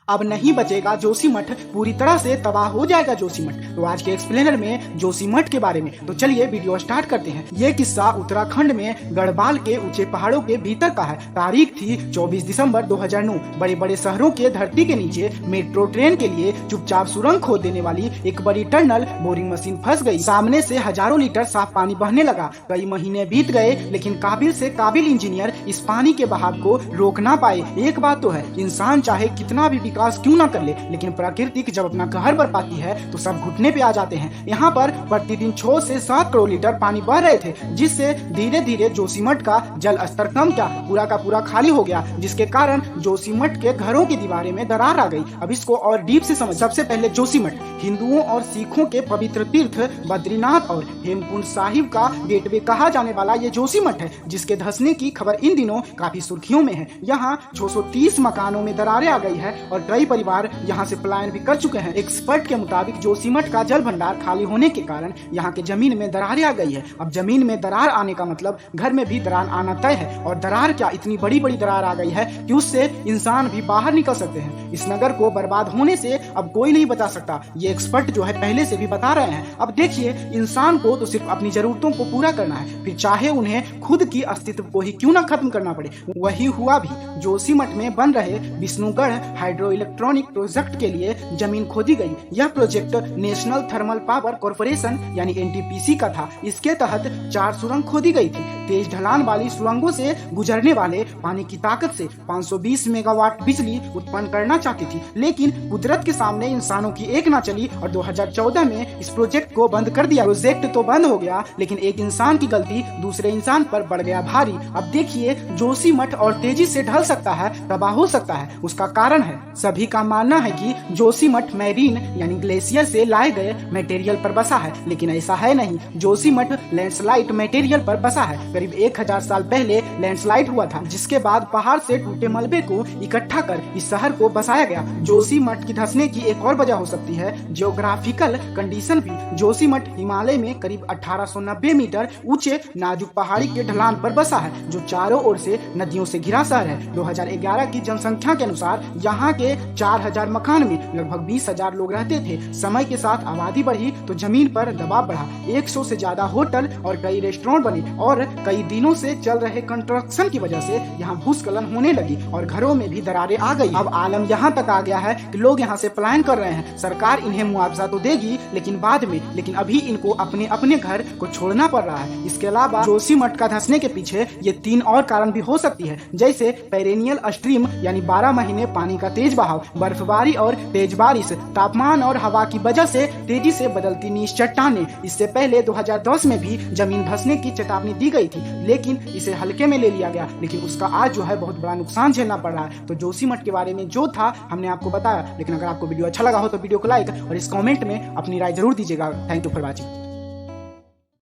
अब नहीं बचेगा जोशीमठ, पूरी तरह से तबाह हो जाएगा जोशीमठ। तो आज के एक्सप्लेनर में जोशीमठ के बारे में, तो चलिए वीडियो स्टार्ट करते हैं। ये किस्सा उत्तराखंड में गढ़वाल के ऊंचे पहाड़ों के भीतर का है। तारीख थी 24 दिसंबर 2009। बड़े बड़े शहरों के धरती के नीचे मेट्रो ट्रेन के लिए चुपचाप सुरंग खोद देने वाली एक बड़ी टनल बोरिंग मशीन फंस गई। सामने से हजारों लीटर साफ पानी बहने लगा। कई महीने बीत गए, लेकिन काबिल से काबिल इंजीनियर इस पानी के बहाव को रोक ना पाए। एक बात तो है, इंसान चाहे कितना भी विकास क्यों ना कर ले, लेकिन प्रकृति जब अपना कहर बरपाती है तो सब घुटने पे आ जाते हैं। यहाँ पर प्रतिदिन 6 से 7 करोड़ लीटर पानी बह रहे थे, जिससे धीरे धीरे जोशीमठ का जल स्तर कम क्या पूरा का पूरा खाली हो गया, जिसके कारण जोशीमठ के घरों की दीवारें में दरार आ गई। अब इसको और डीप से समझ। सबसे पहले जोशीमठ हिंदुओं और सिखों के पवित्र तीर्थ बद्रीनाथ और हेमकुंड साहिब का गेटवे कहा जाने वाला ये जोशीमठ है, जिसके धंसने की खबर इन दिनों काफी सुर्खियों में है। यहाँ 630 मकानों में दरारें आ गई है और कई परिवार यहाँ से पलायन भी कर चुके हैं। एक्सपर्ट के मुताबिक जोशीमठ का जल भंडार खाली होने के कारण यहाँ के जमीन में दरारें आ गई है। अब जमीन में दरार आने का मतलब घर में भी दरार आना तय है। और दरार क्या, इतनी बड़ी बड़ी दरार आ गई है कि उससे इंसान भी बाहर निकल सकते हैं। इस नगर को बर्बाद होने से अब कोई नहीं बचा सकता, ये एक्सपर्ट जो है पहले से भी बता रहे हैं। अब देखिए, इंसान को तो सिर्फ अपनी जरूरतों को पूरा करना है, फिर चाहे उन्हें खुद की अस्तित्व को ही क्यों ना खत्म करना पड़े। वही हुआ भी। जोशीमठ में बन रहे विष्णुगढ़ हाइड्रो इलेक्ट्रॉनिक प्रोजेक्ट के लिए जमीन खोदी गई। यह project national thermal power corporation यानी एनटीपीसी का था। इसके तहत 4 सुरंग खोदी गई थी। तेज ढलान वाली सुरंगों से गुजरने वाले पानी की ताकत से 520 मेगावाट बिजली उत्पन्न करना चाहती थी, लेकिन कुदरत के सामने इंसानों की एक ना चली और 2014 में इस प्रोजेक्ट को बंद कर दिया। प्रोजेक्ट तो बंद हो गया, लेकिन एक इंसान की गलती दूसरे इंसान पर बढ़ गया भारी। अब देखिए, जोशीमठ और तेजी से ढल सकता है, तबाह हो सकता है। उसका कारण है, सभी का मानना है कि जोशीमठ मैरीन यानी ग्लेशियर से लाए गए मटेरियल पर बसा है, लेकिन ऐसा है नहीं। जोशीमठ लैंडस्लाइड मटेरियल पर बसा है। करीब 1000 साल पहले लैंडस्लाइड हुआ था, जिसके बाद पहाड़ से टूटे मलबे को इकट्ठा कर इस शहर को बसाया गया। जोशीमठ की धंसने की एक और वजह हो सकती है जियोग्राफिकल कंडीशन भी। जोशीमठ हिमालय में करीब 1890 मीटर ऊंचे नाजुक पहाड़ी के ढलान पर बसा है, जो चारों ओर से नदियों से घिरा शहर है। 2011 की जनसंख्या के अनुसार यहाँ के 4000 मकान में लगभग 20,000 लोग रहते थे। समय के साथ आबादी बढ़ी तो जमीन पर दबाव बढ़ा। 100 से ज्यादा होटल और कई रेस्टोरेंट बने और कई दिनों से चल रहे कंस्ट्रक्शन की वजह से यहाँ भूस्खलन होने लगी और घरों में भी दरारें आ गई। अब आलम यहाँ तक आ गया है कि लोग यहाँ से पलायन कर रहे हैं। सरकार इन्हें मुआवजा तो देगी, लेकिन बाद में। लेकिन अभी इनको अपने अपने घर को छोड़ना पड़ रहा है। इसके अलावा जोशीमठ का धंसने के पीछे ये 3 और कारण भी हो सकती है, जैसे पेरेनियल स्ट्रीम यानी 12 महीने पानी का तेज बहाव, बर्फबारी और तेज बारिश, तापमान और हवा की वजह से तेजी से बदलती नीच चट्टानें। इससे पहले 2010 में भी जमीन धंसने की चेतावनी दी गई थी, लेकिन इसे हल्के में ले लिया गया। लेकिन उसका आज जो है बहुत बड़ा नुकसान झेलना पड़ रहा है। तो जोशीमठ के बारे में जो था हमने आपको बताया, लेकिन अगर आपको वीडियो अच्छा लगा हो तो वीडियो को लाइक और इस कमेंट में अपनी राय जरूर दीजिएगा। Thank you for watching.